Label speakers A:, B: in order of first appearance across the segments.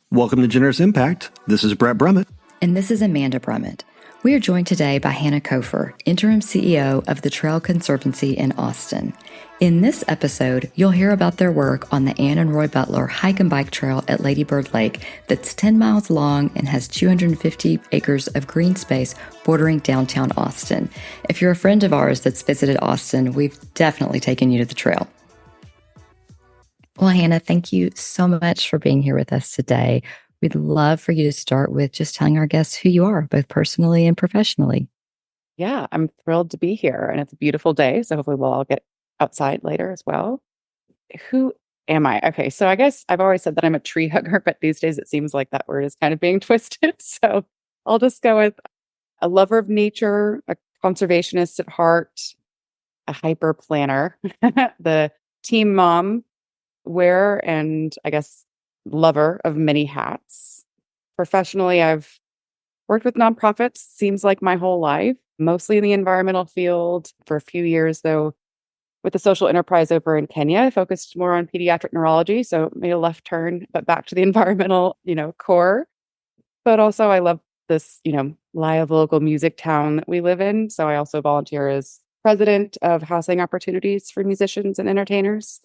A: Welcome to Generous Impact. This is Brett Brummett.
B: And this is Amanda Brummett. We are joined today by Hanna Cofer, Interim CEO of the Trail Conservancy in Austin. In this episode, you'll hear about their work on the Ann and Roy Butler hike and bike trail at Lady Bird Lake that's 10 miles long and has 250 acres of green space bordering downtown Austin. If you're a friend of ours that's visited Austin, we've definitely taken you to the trail. Well, Hanna, thank you so much for being here with us today. We'd love for you to start with just telling our guests who you are, both personally and professionally.
C: Yeah, I'm thrilled to be here, and it's a beautiful day, so hopefully we'll all get outside later as well. Who am I? Okay, so I guess I've always said that I'm a tree hugger, but these days it seems like that word is kind of being twisted. So I'll just go with a lover of nature, a conservationist at heart, a hyper planner, the team mom, wearer, and I guess lover of many hats. Professionally, I've worked with nonprofits, seems like my whole life, mostly in the environmental field. For a few years, though, with a social enterprise over in Kenya, I focused more on pediatric neurology, so made a left turn, but back to the environmental, core. But also I love this, live local music town that we live in. So I also volunteer as president of housing opportunities for musicians and entertainers,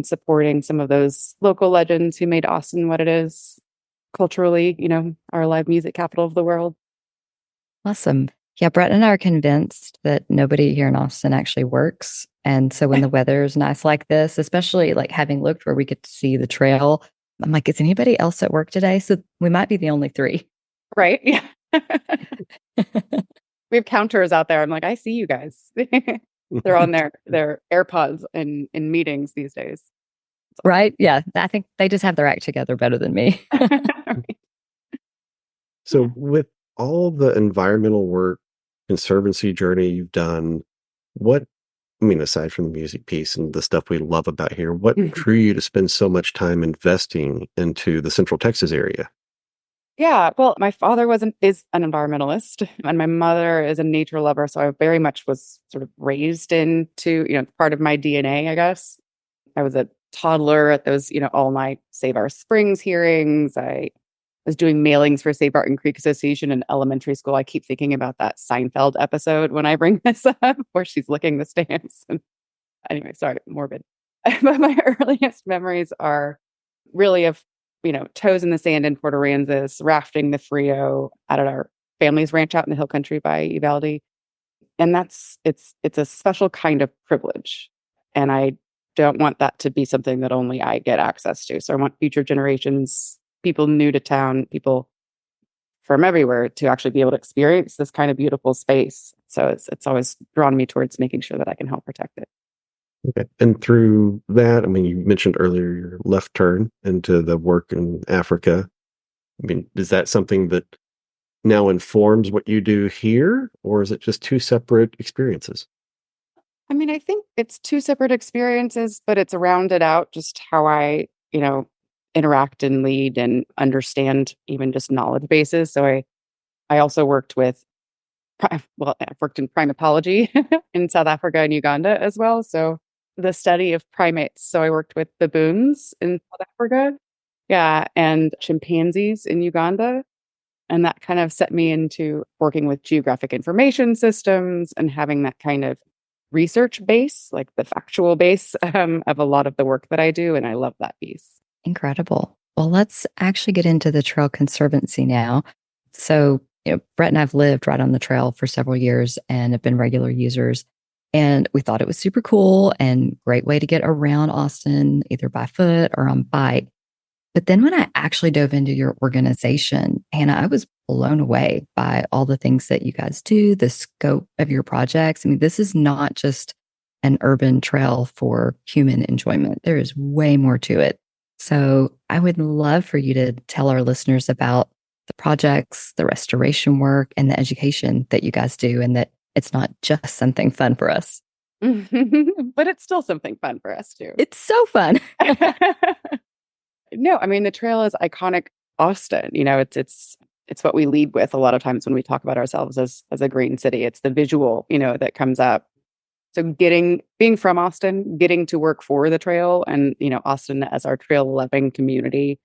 C: supporting some of those local legends who made Austin what it is culturally, our live music capital of the world.
B: Awesome. Yeah, Brett and I are convinced that nobody here in Austin actually works. And so when the weather is nice like this, especially like having looked where we get to see the trail, I'm like, is anybody else at work today? So we might be the only three.
C: Right. Yeah. We have counters out there. I'm like, I see you guys. They're on their AirPods in meetings these days.
B: Right. Yeah. I think they just have their act together better than me.
A: So with all the environmental work, conservancy journey you've done, aside from the music piece and the stuff we love about here, what drew you to spend so much time investing into the Central Texas area?
C: Yeah, well, my father is an environmentalist, and my mother is a nature lover. So I very much was sort of raised into, part of my DNA, I guess. I was a toddler at those, all night Save Our Springs hearings. I was doing mailings for Save Barton Creek Association in elementary school. I keep thinking about that Seinfeld episode when I bring this up, where she's licking the stamps. And anyway, sorry, morbid. But my earliest memories are really of toes in the sand in Port Aransas, rafting the Frio out at our family's ranch out in the hill country by Uvalde. And it's a special kind of privilege. And I don't want that to be something that only I get access to. So I want future generations, people new to town, people from everywhere to actually be able to experience this kind of beautiful space. So it's always drawn me towards making sure that I can help protect it.
A: Okay. And through that, you mentioned earlier your left turn into the work in Africa. Is that something that now informs what you do here, or is it just two separate experiences?
C: I think it's two separate experiences, but it's rounded out just how I, interact and lead and understand even just knowledge bases. So I also worked I've worked in primatology in South Africa and Uganda as well. So the study of primates. So I worked with baboons in South Africa, and chimpanzees in Uganda. And that kind of set me into working with geographic information systems and having that kind of research base, like the factual base of a lot of the work that I do. And I love that piece.
B: Incredible. Well, let's actually get into the Trail Conservancy now. So, Brett and I've lived right on the trail for several years and have been regular users. And we thought it was super cool and great way to get around Austin, either by foot or on bike. But then when I actually dove into your organization, Hanna, I was blown away by all the things that you guys do, the scope of your projects. This is not just an urban trail for human enjoyment. There is way more to it. So I would love for you to tell our listeners about the projects, the restoration work, and the education that you guys do, and that it's not just something fun for us.
C: But it's still something fun for us too.
B: It's so fun.
C: No, the trail is iconic Austin. It's what we lead with a lot of times when we talk about ourselves as a green city. It's the visual, that comes up. So being from Austin, getting to work for the trail and, Austin as our trail loving community,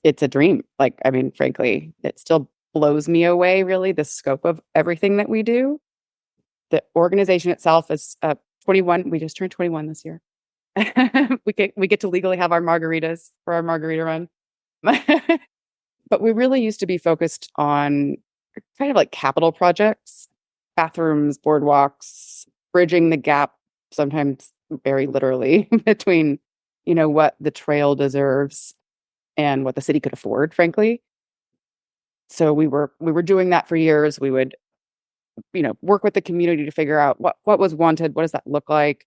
C: it's a dream. Like, I mean, frankly, it still blows me away, really, the scope of everything that we do. The organization itself is 21. We just turned 21 this year. We get to legally have our margaritas for our margarita run. But we really used to be focused on kind of like capital projects, bathrooms, boardwalks, bridging the gap, sometimes very literally, between, what the trail deserves and what the city could afford, frankly. So we were doing that for years. We would, work with the community to figure out what was wanted, what does that look like,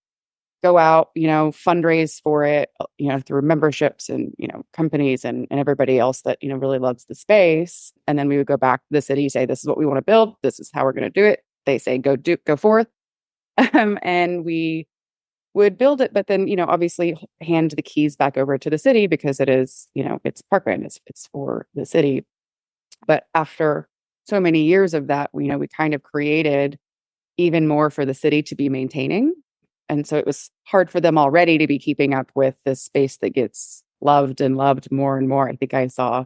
C: go out, fundraise for it, through memberships and, companies and everybody else that, really loves the space. And then we would go back to the city, say, this is what we want to build. This is how we're going to do it. They say, go forth. And we would build it, but then, obviously hand the keys back over to the city because it is, it's parkland, it's for the city. But after so many years of that, we kind of created even more for the city to be maintaining. And so it was hard for them already to be keeping up with this space that gets loved and loved more and more. I think I saw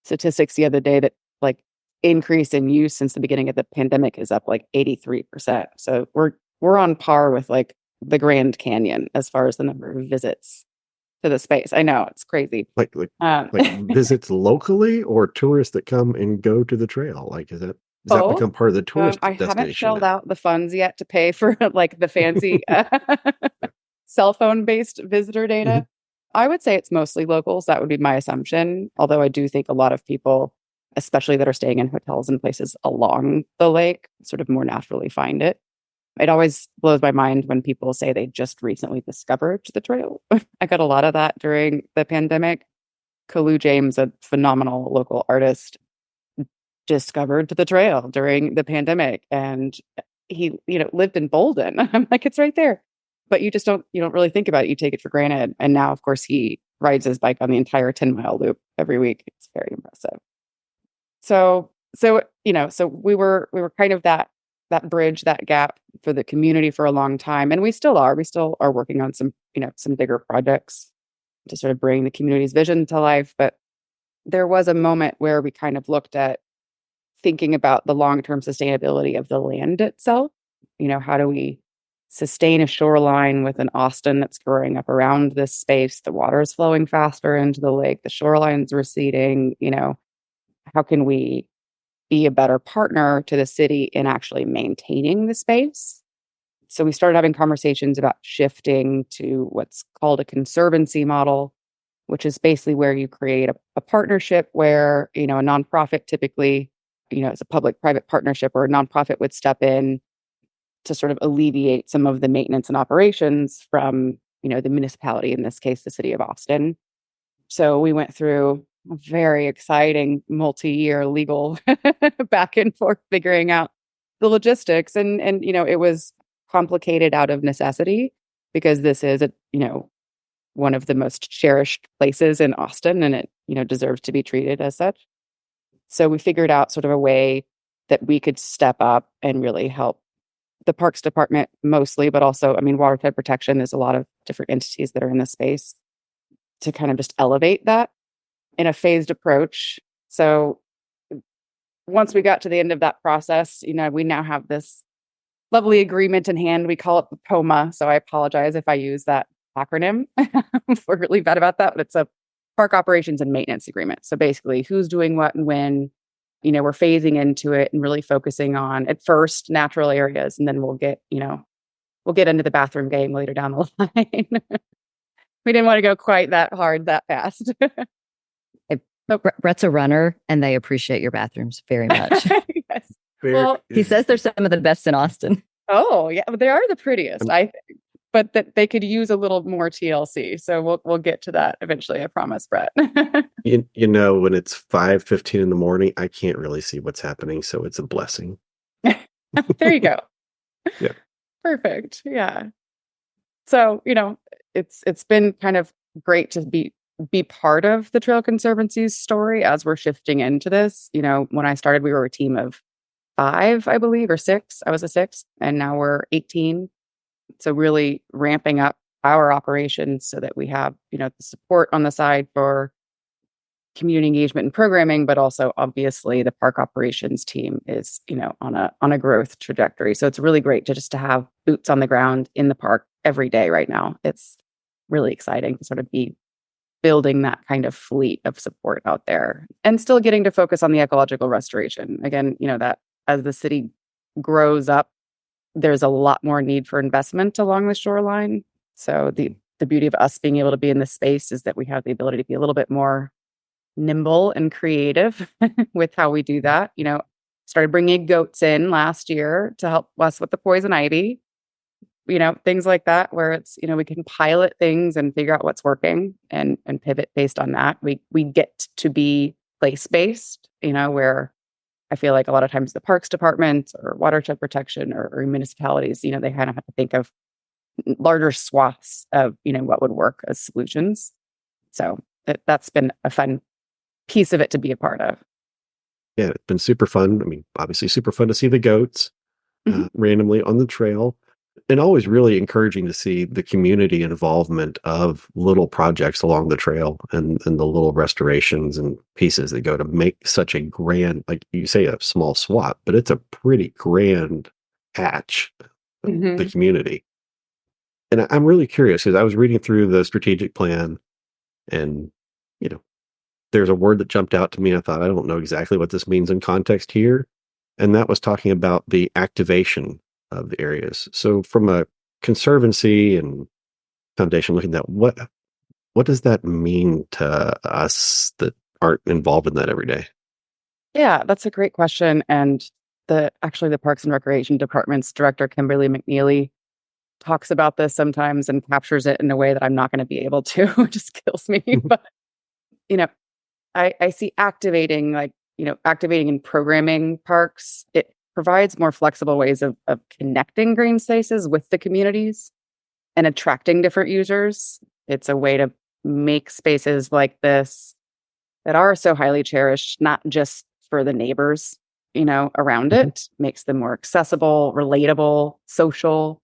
C: statistics the other day that like increase in use since the beginning of the pandemic is up like 83%. So we're on par with like the Grand Canyon as far as the number of visits to the space. I know it's crazy.
A: Like visits locally or tourists that come and go to the trail? Like, does that
C: Both.
A: become part of the tourist
C: I haven't
A: destination
C: shelled
A: now?
C: out the funds yet to pay for like the fancy cell phone based visitor
A: Mhm.
C: data. I would say it's mostly locals. That would be my assumption. Although I do think a lot of people, especially that are staying in hotels and places along the lake, sort of more naturally find it. It always blows my mind when people say they just recently discovered the trail. I got a lot of that during the pandemic. Kalu James, a phenomenal local artist, discovered the trail during the pandemic, and he, lived in Bolden. I'm like, it's right there. But you don't really think about it. You take it for granted. And now, of course, he rides his bike on the entire 10-mile loop every week. It's very impressive. So we were kind of that bridge, that gap for the community for a long time. And we still are. We still are working on some bigger projects to sort of bring the community's vision to life. But there was a moment where we kind of looked at thinking about the long-term sustainability of the land itself. How do we sustain a shoreline with an Austin that's growing up around this space? The water is flowing faster into the lake, the shoreline's receding. How can we be a better partner to the city in actually maintaining the space? So we started having conversations about shifting to what's called a conservancy model, which is basically where you create a partnership where, a nonprofit typically, it's a public-private partnership where a nonprofit would step in to sort of alleviate some of the maintenance and operations from, the municipality, in this case, the city of Austin. So we went through a very exciting multi-year legal back and forth figuring out the logistics. And it was complicated out of necessity because this is one of the most cherished places in Austin, and it, deserves to be treated as such. So we figured out sort of a way that we could step up and really help the Parks Department mostly, but also, watershed protection. There's a lot of different entities that are in the space to kind of just elevate that in a phased approach. So once we got to the end of that process, we now have this lovely agreement in hand. We call it the POMA. So I apologize if I use that acronym. We're really bad about that, but it's a park operations and maintenance agreement. So basically who's doing what and when, we're phasing into it and really focusing on at first natural areas. And then we'll get into the bathroom game later down the line. We didn't want to go quite that hard that fast.
B: Brett's a runner and they appreciate your bathrooms very much.
C: Yes.
A: Very
C: Well,
B: He says they're some of the best in Austin.
C: oh yeah, they are the prettiest. I think, but that they could use a little more TLC. So we'll get to that eventually. I promise, Brett.
A: when it's 5:15 in the morning, I can't really see what's happening, so it's a blessing.
C: There you go.
A: Yeah.
C: Perfect. Yeah. So, it's been kind of great to be part of the Trail Conservancy's story as we're shifting into this. When I started, we were a team of 5, I believe, or 6. I was a 6th, and now we're 18. So really ramping up our operations so that we have, the support on the side for community engagement and programming, but also obviously the park operations team is, on a growth trajectory. So it's really great to have boots on the ground in the park every day right now. It's really exciting to sort of be building that kind of fleet of support out there and still getting to focus on the ecological restoration. Again, that as the city grows up, there's a lot more need for investment along the shoreline. So the beauty of us being able to be in this space is that we have the ability to be a little bit more nimble and creative with how we do that. Started bringing goats in last year to help us with the poison ivy, things like that, where it's, we can pilot things and figure out what's working and pivot based on that. We get to be place-based, where I feel like a lot of times the parks department or watershed protection or municipalities, they kind of have to think of larger swaths of, what would work as solutions. So that's been a fun piece of it to be a part of.
A: Yeah, it's been super fun. I mean, obviously super fun to see the goats
C: Mhm.
A: randomly on the trail, and always really encouraging to see the community involvement of little projects along the trail and the little restorations and pieces that go to make such a grand, like you say, a small SWAT, but it's a pretty grand patch of the
C: Mhm.
A: community. And I'm really curious because I was reading through the strategic plan and, you know, there's a word that jumped out to me. I thought, I don't know exactly what this means in context here. And that was talking about the activation of the areas. So from a conservancy and foundation looking at what does that mean to us that aren't involved in that every day?
C: Yeah, that's a great question. And the Parks and Recreation Department's director, Kimberly McNeely, talks about this sometimes and captures it in a way that I'm not going to be able to, which just kills me. But, you know, I see activating and programming parks. It provides more flexible ways of connecting green spaces with the communities and attracting different users. It's a way to make spaces like this that are so highly cherished, not just for the neighbors, around
A: Mhm.
C: it, makes them more accessible, relatable, social.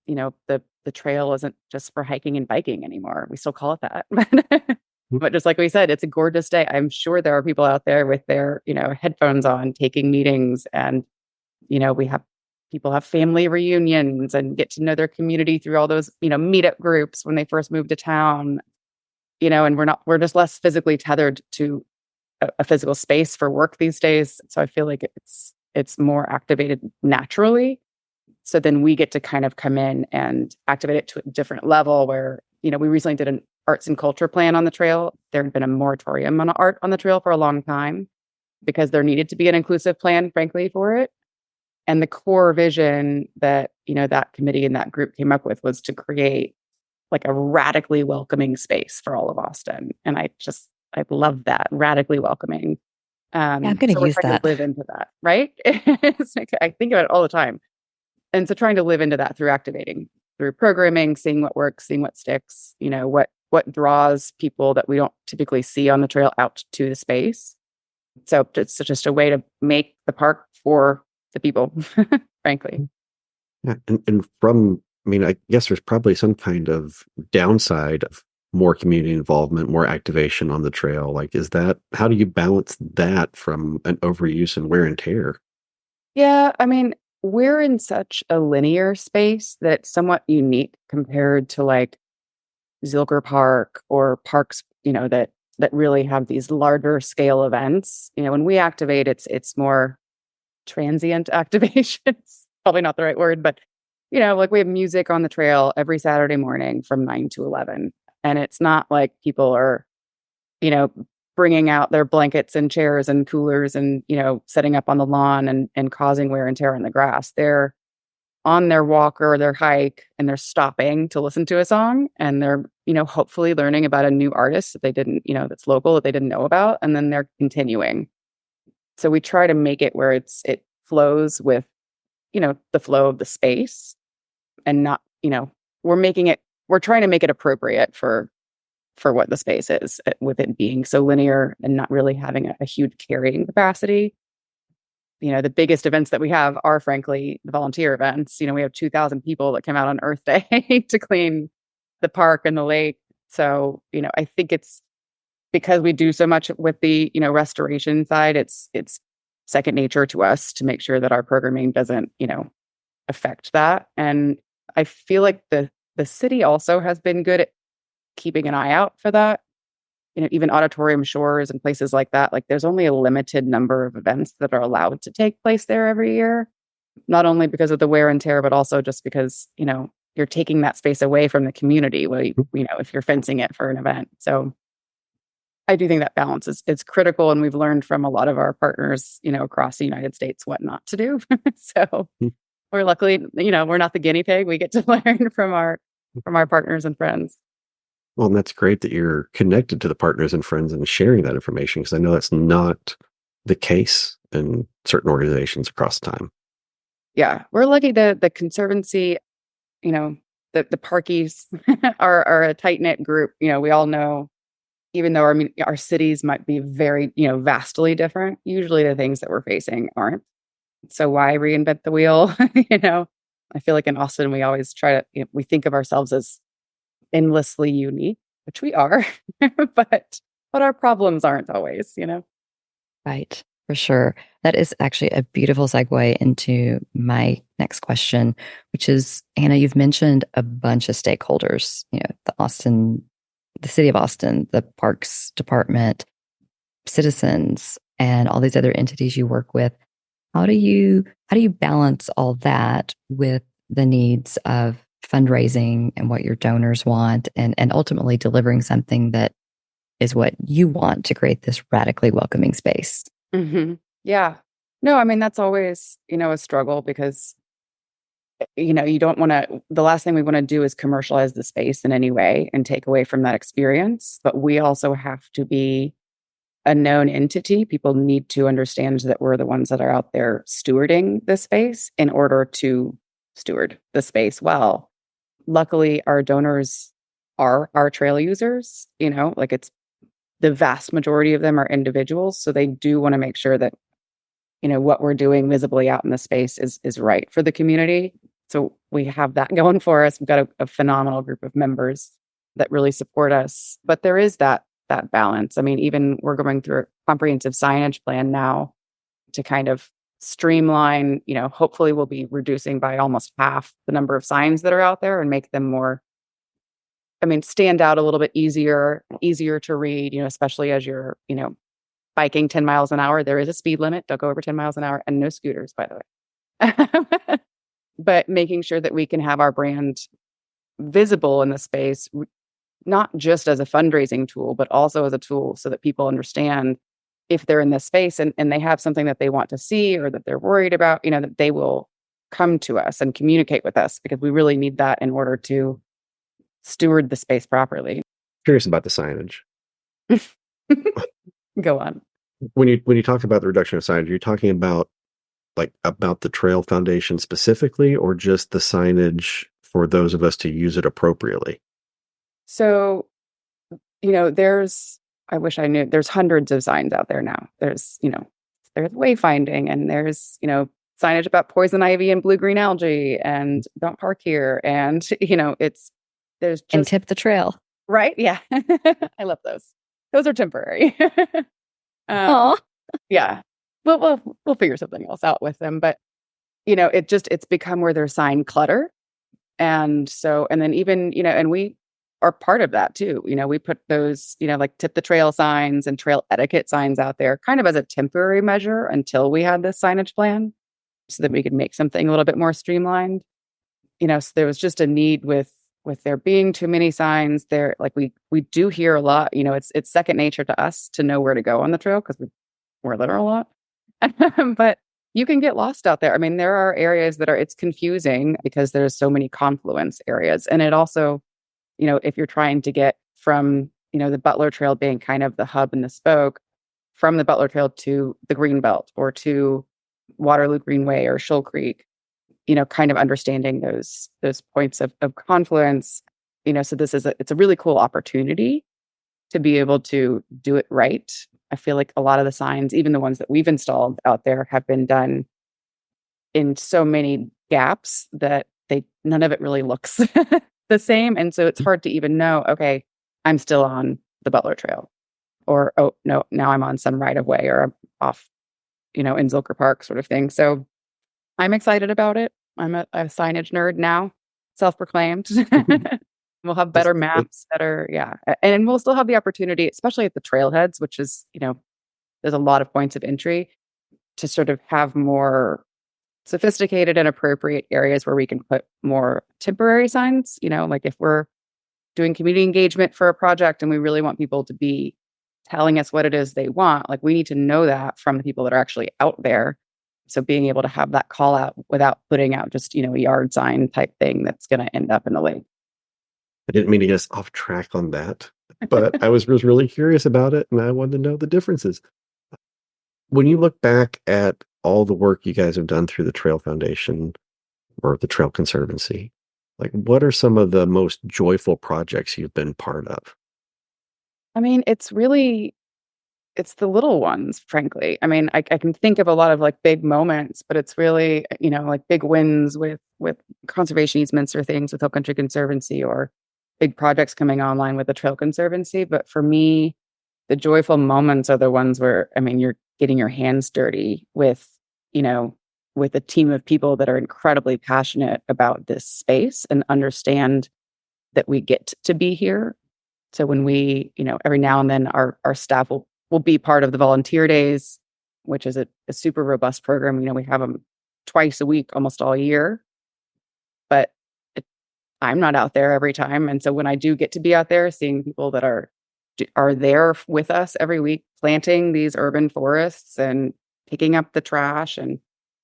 C: The trail isn't just for hiking and biking anymore. We still call it that. But just like we said, it's a gorgeous day. I'm sure there are people out there with their, headphones on taking meetings and, we have people have family reunions and get to know their community through all those, meetup groups when they first move to town, and we're just less physically tethered to a physical space for work these days. So I feel like it's more activated naturally. So then we get to kind of come in and activate it to a different level where, we recently did an arts and culture plan on the trail. There had been a moratorium on art on the trail for a long time because there needed to be an inclusive plan, frankly, for it. And the core vision that, that committee and that group came up with was to create like a radically welcoming space for all of Austin. And I love that, radically welcoming.
B: Yeah, I'm going
C: So
B: to
C: we're
B: use
C: trying to
B: that.
C: live into that, right? I think of it all the time. And so trying to live into that through activating, through programming, seeing what works, seeing what sticks, what draws people that we don't typically see on the trail out to the space. So it's just a way to make the park for the people, frankly.
A: Yeah, and from, I mean, I guess there's probably some kind of downside of more community involvement, more activation on the trail. Like, how do you balance that from an overuse and wear and tear?
C: Yeah, I mean, we're in such a linear space that it's somewhat unique compared to like Zilker Park or parks, that really have these larger scale events. When we activate, it's more transient activations. Probably not the right word, but like we have music on the trail every Saturday morning from 9 to 11. And it's not like people are, you know, bringing out their blankets and chairs and coolers and, setting up on the lawn and causing wear and tear on the grass. They're on their walk or their hike and they're stopping to listen to a song and they're, hopefully learning about a new artist that they didn't, that's local that they didn't know about. And then they're continuing. So we try to make it where it flows with, the flow of the space and not, we're trying to make it appropriate for what the space is with it being so linear and not really having a huge carrying capacity. The biggest events that we have are frankly the volunteer events. We have 2,000 people that come out on Earth Day to clean the park and the lake. So, I think because we do so much with the, restoration side, it's second nature to us to make sure that our programming doesn't, affect that. And I feel like the city also has been good at keeping an eye out for that. Even auditorium shores and places like that, like there's only a limited number of events that are allowed to take place there every year, not only because of the wear and tear, but also just because, you're taking that space away from the community, if you're fencing it for an event. So I do think that balance is critical. And we've learned from a lot of our partners, across the United States, what not to do. So we're luckily, we're not the guinea pig. We get to learn from our partners and friends.
A: Well, and that's great that you're connected to the partners and friends and sharing that information, because I know that's not the case in certain organizations across time.
C: Yeah, we're lucky. The Conservancy, the parkies are a tight knit group. We all know, even though our cities might be very, vastly different, usually the things that we're facing aren't. So why reinvent the wheel? I feel like in Austin, we always try to, we think of ourselves as endlessly unique, which we are, but our problems aren't always,
B: Right, for sure. That is actually a beautiful segue into my next question, which is, Hanna, you've mentioned a bunch of stakeholders, the city of Austin, the Parks Department, citizens, and all these other entities you work with. How do you balance all that with the needs of fundraising and what your donors want, and ultimately delivering something that is what you want to create this radically welcoming space?
C: Mm-hmm. Yeah. No, that's always, a struggle because, you don't want to, the last thing we want to do is commercialize the space in any way and take away from that experience. But we also have to be a known entity. People need to understand that we're the ones that are out there stewarding the space in order to steward the space well. Luckily, our donors are our trail users, like it's the vast majority of them are individuals. So they do want to make sure that, what we're doing visibly out in the space is right for the community. So we have that going for us. We've got a phenomenal group of members that really support us. But there is that balance. Even we're going through a comprehensive signage plan now to kind of streamline, hopefully we'll be reducing by almost half the number of signs that are out there and make them more, stand out a little bit easier to read, especially as you're, biking 10 miles an hour. There is a speed limit. Don't go over 10 miles an hour, and no scooters, by the way. But making sure that we can have our brand visible in the space, not just as a fundraising tool, but also as a tool so that people understand if they're in this space and they have something that they want to see or that they're worried about, that they will come to us and communicate with us, because we really need that in order to steward the space properly.
A: Curious about the signage.
C: Go on.
A: When you talk about the reduction of signage, you're talking about the trail foundation specifically, or just the signage for those of us to use it appropriately?
C: So, I wish I knew, there's hundreds of signs out there now. There's wayfinding, and there's, signage about poison ivy and blue-green algae and don't park here. And, there's just...
B: And tip the trail.
C: Right? Yeah. I love those. Those are temporary. Yeah. We'll figure something else out with them. But, it's become where there's sign clutter. And then even, and we are part of that too. We put those, like tip the trail signs and trail etiquette signs out there kind of as a temporary measure until we had this signage plan so that we could make something a little bit more streamlined. So there was just a need with there being too many signs there. Like we do hear a lot, it's second nature to us to know where to go on the trail because we're there a lot. But you can get lost out there. There are areas that it's confusing because there's so many confluence areas. And it also, if you're trying to get from, the Butler Trail being kind of the hub and the spoke, from the Butler Trail to the Greenbelt or to Waterloo Greenway or Shoal Creek, kind of understanding those points of confluence, so it's a really cool opportunity to be able to do it right. I feel like a lot of the signs, even the ones that we've installed out there, have been done in so many gaps that none of it really looks the same. And so it's hard to even know, okay, I'm still on the Butler Trail, or, oh, no, now I'm on some right of way or I'm off, in Zilker Park sort of thing. So I'm excited about it. I'm a signage nerd now, self-proclaimed. We'll have
A: That's
C: better
A: good.
C: maps, yeah. And we'll still have the opportunity, especially at the trailheads, which is, there's a lot of points of entry to sort of have more sophisticated and appropriate areas where we can put more temporary signs, like if we're doing community engagement for a project and we really want people to be telling us what it is they want, like we need to know that from the people that are actually out there. So being able to have that call out without putting out just, a yard sign type thing that's going to end up in the lake.
A: I didn't mean to get us off track on that, but I was really curious about it and I wanted to know the differences. When you look back at all the work you guys have done through the Trail Foundation or the Trail Conservancy, like what are some of the most joyful projects you've been part of?
C: I mean, it's the little ones, frankly. I mean, I can think of a lot of like big moments, but it's really, like big wins with conservation easements or things with Hill Country Conservancy or big projects coming online with the Trail Conservancy. But for me, the joyful moments are the ones where, I mean, you're getting your hands dirty you know, with a team of people that are incredibly passionate about this space and understand that we get to be here. So when we, every now and then our staff will be part of the volunteer days, which is a super robust program. We have them twice a week, almost all year, but I'm not out there every time. And so when I do get to be out there, seeing people that are there with us every week, planting these urban forests and picking up the trash and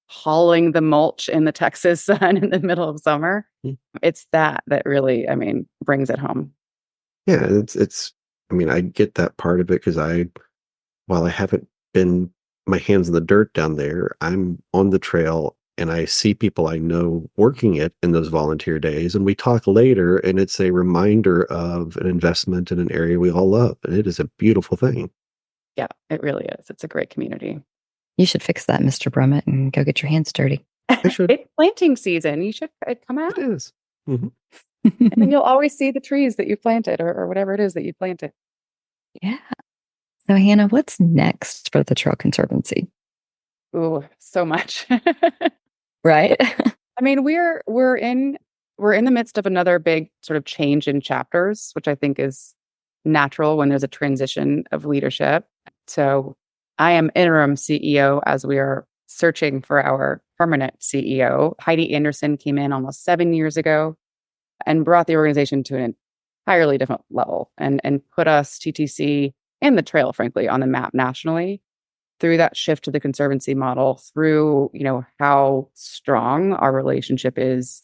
C: hauling the mulch in the Texas sun in the middle of summer,
A: Mm.
C: it's that really, I mean, brings it home.
A: Yeah, I mean, I get that part of it because while I haven't been my hands in the dirt down there, I'm on the trail and I see people I know working it in those volunteer days. And we talk later, and it's a reminder of an investment in an area we all love. And it is a beautiful thing.
C: Yeah, it really is. It's a great community.
B: You should fix that, Mr. Brummett, and go get your hands dirty.
A: I should.
C: It's planting season. You should come
A: It
C: out.
A: is. Mhm.
C: And then you'll always see the trees that you planted or whatever it is that you planted.
B: Yeah. So, Hannah, what's next for the Trail Conservancy?
C: Ooh, so much.
B: Right?
C: I mean, we're in the midst of another big sort of change in chapters, which I think is natural when there's a transition of leadership. So I am interim CEO as we are searching for our permanent CEO. Heidi Anderson came in almost 7 years ago and brought the organization to an entirely different level and put us, TTC and the trail, frankly, on the map nationally through that shift to the conservancy model, through, how strong our relationship is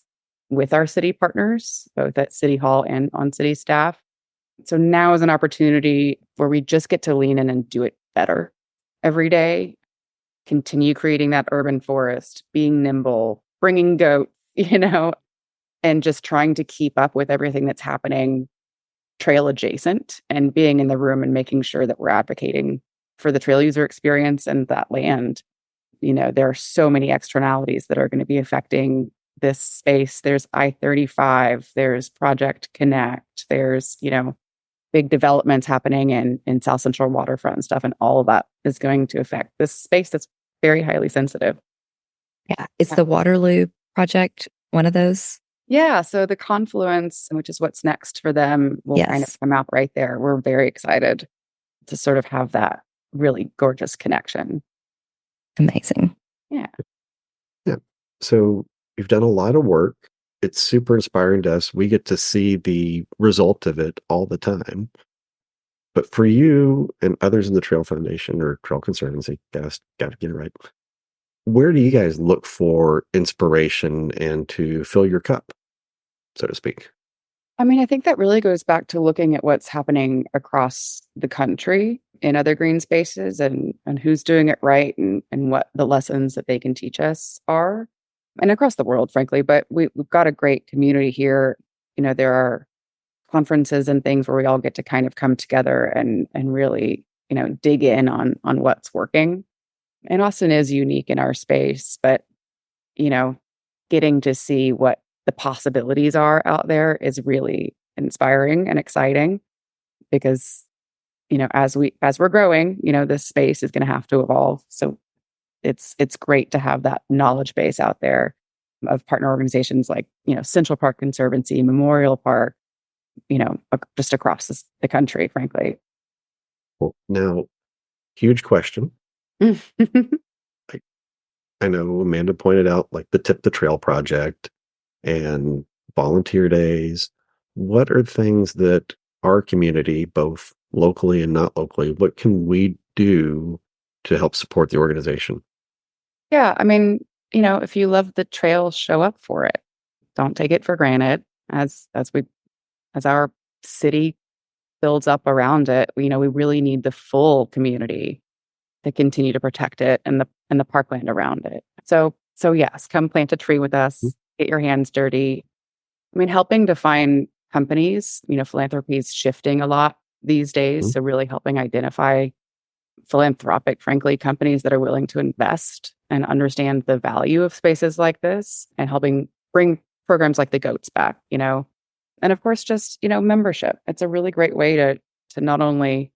C: with our city partners, both at City Hall and on city staff. So now is an opportunity where we just get to lean in and do it better every day, continue creating that urban forest, being nimble, bringing goats, and just trying to keep up with everything that's happening trail adjacent and being in the room and making sure that we're advocating for the trail user experience and that land. There are so many externalities that are going to be affecting this space. There's I-35, there's Project Connect, there's, big developments happening in South Central waterfront and stuff. And all of that is going to affect this space that's very highly sensitive.
B: Yeah. Is the Waterloo project one of those?
C: Yeah. So the confluence, which is what's next for them, will kind of come out right there. We're very excited to sort of have that really gorgeous connection.
B: Amazing.
C: Yeah.
A: Yeah. So you've done a lot of work. It's super inspiring to us. We get to see the result of it all the time. But for you and others in the Trail Foundation or Trail Conservancy, got to get it right. Where do you guys look for inspiration and to fill your cup, so to speak?
C: I mean, I think that really goes back to looking at what's happening across the country in other green spaces and who's doing it right and what the lessons that they can teach us are. And across the world, frankly, but we've got a great community here. There are conferences and things where we all get to kind of come together and really, dig in on what's working. And Austin is unique in our space, but, getting to see what the possibilities are out there is really inspiring and exciting because, as we're growing, this space is going to have to evolve. So it's great to have that knowledge base out there of partner organizations like, Central Park Conservancy, Memorial Park, just across the country, frankly.
A: Well, now, huge question. I know Amanda pointed out like the Tip the Trail project and volunteer days. What are things that our community, both locally and not locally, what can we do to help support the organization?
C: Yeah, I mean, if you love the trail, show up for it. Don't take it for granted. As our city builds up around it, we really need the full community to continue to protect it and the parkland around it. So yes, come plant a tree with us, get your hands dirty. I mean, helping to find companies, philanthropy is shifting a lot these days.
A: Mhm.
C: So really helping identify philanthropic, frankly, companies that are willing to invest and understand the value of spaces like this and helping bring programs like the goats back, and of course, just, membership. It's a really great way to not only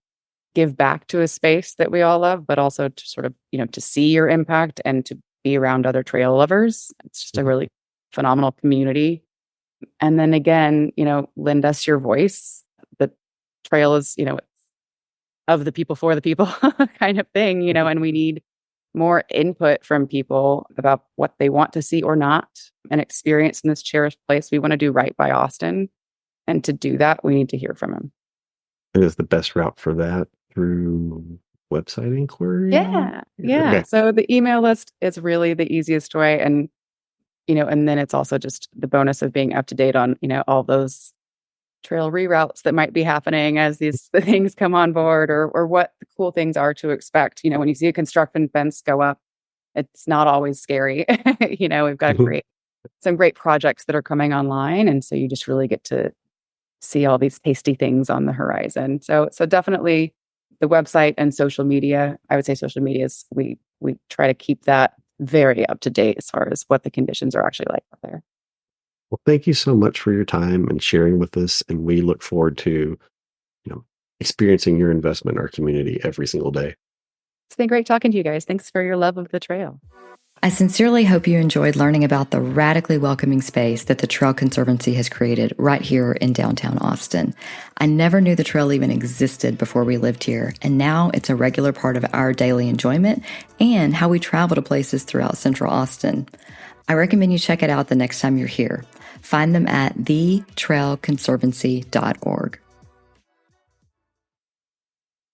C: give back to a space that we all love, but also to sort of, to see your impact and to be around other trail lovers. It's just a really phenomenal community. And then again, lend us your voice. The trail is, of the people for the people kind of thing, and we need more input from people about what they want to see or not and experience in this cherished place. We want to do right by Austin. And to do that, we need to hear from them.
A: And is the best route for that through website inquiry?
C: Yeah.
A: Okay.
C: So the email list is really the easiest way. And, and then it's also just the bonus of being up to date on, all those trail reroutes that might be happening as these things come on board or what the cool things are to expect. When you see a construction fence go up, it's not always scary. We've got some great projects that are coming online. And so you just really get to see all these tasty things on the horizon. So definitely the website and social media. I would say social media is we try to keep that very up to date as far as what the conditions are actually like out there.
A: Well, thank you so much for your time and sharing with us. And we look forward to, experiencing your investment in our community every single day.
C: It's been great talking to you guys. Thanks for your love of the trail.
B: I sincerely hope you enjoyed learning about the radically welcoming space that the Trail Conservancy has created right here in downtown Austin. I never knew the trail even existed before we lived here, and now it's a regular part of our daily enjoyment and how we travel to places throughout Central Austin. I recommend you check it out the next time you're here. Find them at thetrailconservancy.org.